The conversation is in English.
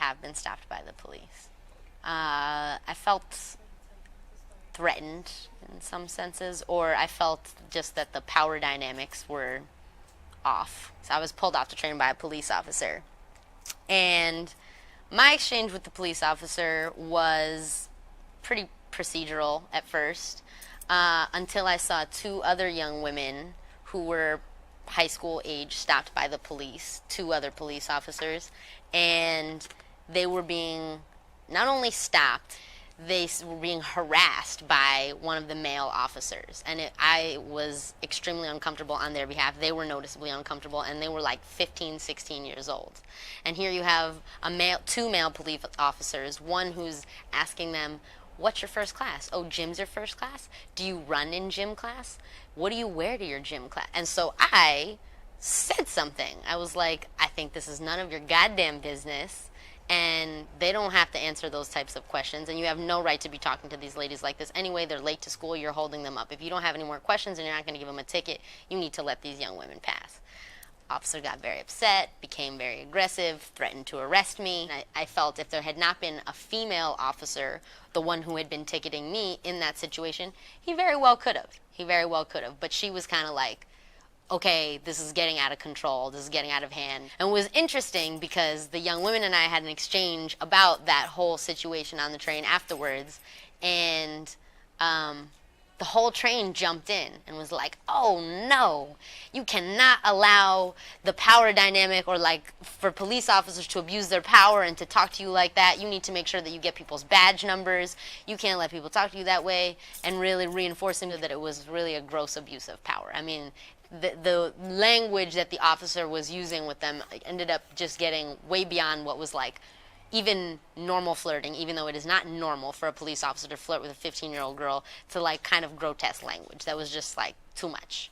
have been stopped by the police. I felt threatened in some senses, or I felt just that the power dynamics were off. So I was pulled off the train by a police officer. And my exchange with the police officer was pretty procedural at first, until I saw two other young women who were high school age stopped by the police, two other police officers, and they were being not only stopped, they were being harassed by one of the male officers. And I was extremely uncomfortable on their behalf. They were noticeably uncomfortable, and they were like 15, 16 years old. And here you have two male police officers, one who's asking them, what's your first class? Oh, gym's your first class? Do you run in gym class? What do you wear to your gym class? And so I said something. I was like, I think this is none of your goddamn business, and they don't have to answer those types of questions, and you have no right to be talking to these ladies like this. Anyway, they're late to school, you're holding them up. If you don't have any more questions and you're not going to give them a ticket, you need to let these young women pass. Officer got very upset, became very aggressive, threatened to arrest me. I felt if there had not been a female officer, the one who had been ticketing me in that situation, he very well could have. He very well could have. But she was kind of like, okay, this is getting out of control, this is getting out of hand. And it was interesting because the young women and I had an exchange about that whole situation on the train afterwards, and the whole train jumped in and was like, oh no, you cannot allow the power dynamic, or like for police officers to abuse their power and to talk to you like that. You need to make sure that you get people's badge numbers. You can't let people talk to you that way, and really reinforcing that it was really a gross abuse of power. I mean, the language that the officer was using with them ended up just getting way beyond what was like even normal flirting, even though it is not normal for a police officer to flirt with a 15-year-old girl, to like kind of grotesque language that was just like too much.